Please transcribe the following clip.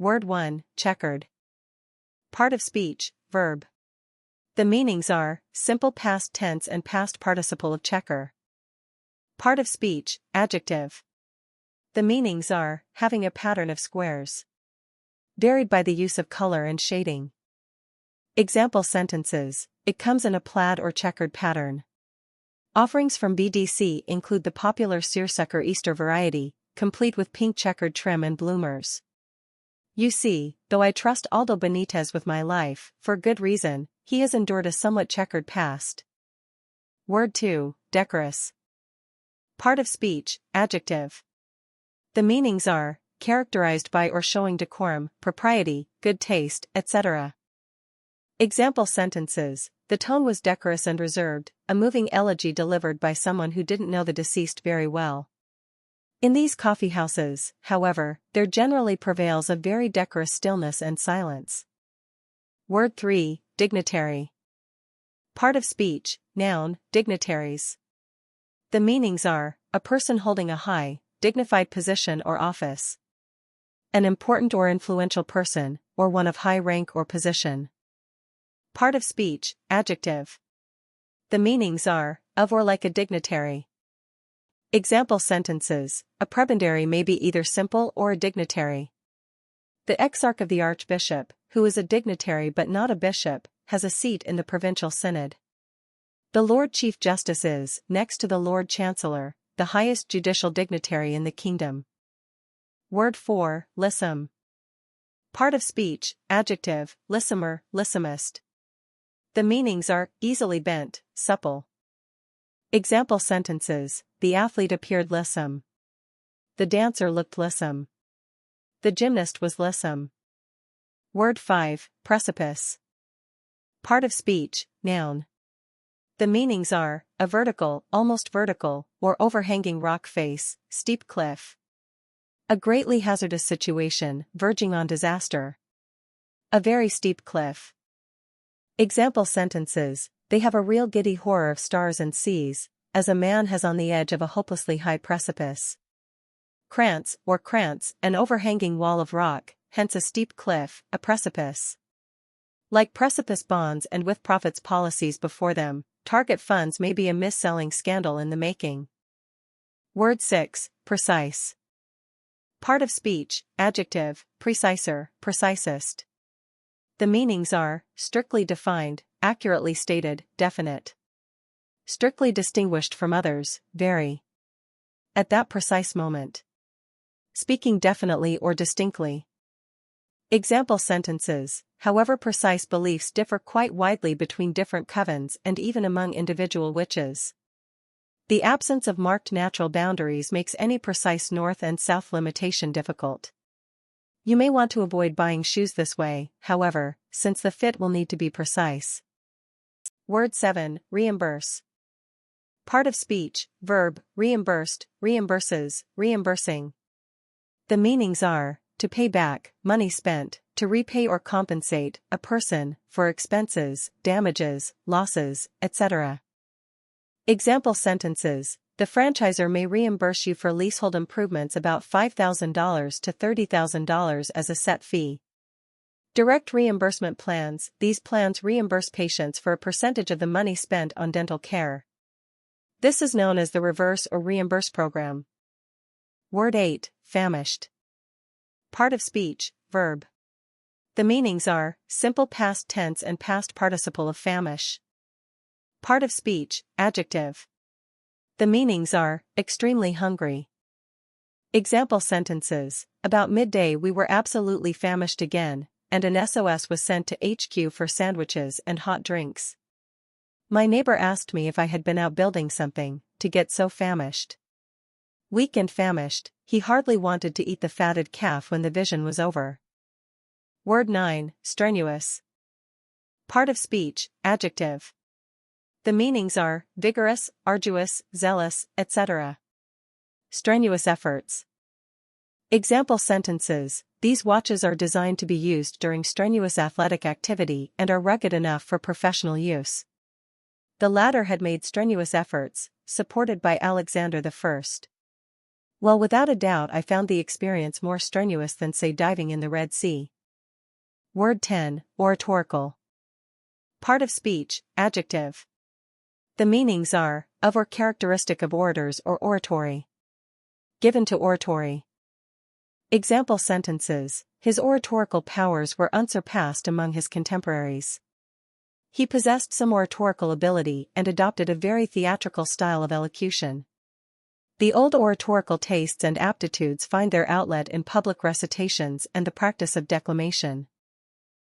Word 1, checkered. Part of speech, verb. The meanings are, simple past tense and past participle of checker. Part of speech, adjective. The meanings are, having a pattern of squares. Varied by the use of color and shading. Example sentences, it comes in a plaid or checkered pattern. Offerings from BDC include the popular seersucker Easter variety, complete with pink checkered trim and bloomers. You see, though I trust Aldo Benitez with my life, for good reason, he has endured a somewhat checkered past. Word 2, decorous. Part of speech, adjective. The meanings are, characterized by or showing decorum, propriety, good taste, etc. Example sentences, the tone was decorous and reserved, a moving elegy delivered by someone who didn't know the deceased very well. In these coffeehouses, however, there generally prevails a very decorous stillness and silence. Word 3, dignitary. Part of speech, noun, dignitaries. The meanings are, a person holding a high, dignified position or office. An important or influential person, or one of high rank or position. Part of speech, adjective. The meanings are, of or like a dignitary. Example sentences, a prebendary may be either simple or a dignitary. The exarch of the archbishop, who is a dignitary but not a bishop, has a seat in the provincial synod. The Lord Chief Justice is, next to the Lord Chancellor, the highest judicial dignitary in the kingdom. Word 4, lissom. Part of speech, adjective, lissomer, lissomist. The meanings are, easily bent, supple. Example sentences, the athlete appeared lissom. The dancer looked lissom. The gymnast was lissom. Word 5, precipice. Part of speech, noun. The meanings are, a vertical, almost vertical, or overhanging rock face, steep cliff. A greatly hazardous situation, verging on disaster. A very steep cliff. Example sentences, they have a real giddy horror of stars and seas, as a man has on the edge of a hopelessly high precipice. Krantz, or krantz, an overhanging wall of rock, hence a steep cliff, a precipice. Like precipice bonds and with profits policies before them, target funds may be a mis-selling scandal in the making. Word 6, precise. Part of speech, adjective, preciser, precisest. The meanings are, strictly defined, accurately stated, definite. Strictly distinguished from others, very. At that precise moment. Speaking definitely or distinctly. Example sentences, however precise beliefs differ quite widely between different covens and even among individual witches. The absence of marked natural boundaries makes any precise north and south limitation difficult. You may want to avoid buying shoes this way, however, since the fit will need to be precise. Word 7, reimburse. Part of speech, verb, reimbursed, reimburses, reimbursing. The meanings are, to pay back, money spent, to repay or compensate, a person, for expenses, damages, losses, etc. Example sentences, the franchisor may reimburse you for leasehold improvements about $5,000 to $30,000 as a set fee. Direct reimbursement plans, these plans reimburse patients for a percentage of the money spent on dental care. This is known as the reverse or reimburse program. Word 8, famished. Part of speech, verb. The meanings are, simple past tense and past participle of famish. Part of speech, adjective. The meanings are, extremely hungry. Example sentences, about midday we were absolutely famished again, and an SOS was sent to HQ for sandwiches and hot drinks. My neighbor asked me if I had been out building something, to get so famished. Weak and famished, he hardly wanted to eat the fatted calf when the vision was over. Word 9, strenuous. Part of speech, adjective. The meanings are, vigorous, arduous, zealous, etc. Strenuous efforts. Example sentences, these watches are designed to be used during strenuous athletic activity and are rugged enough for professional use. The latter had made strenuous efforts, supported by Alexander I. Well, without a doubt, I found the experience more strenuous than, say, diving in the Red Sea. Word 10, oratorical. Part of speech, adjective. The meanings are, of or characteristic of orators or oratory. Given to oratory. Example sentences: his oratorical powers were unsurpassed among his contemporaries. He possessed some oratorical ability and adopted a very theatrical style of elocution. The old oratorical tastes and aptitudes find their outlet in public recitations and the practice of declamation.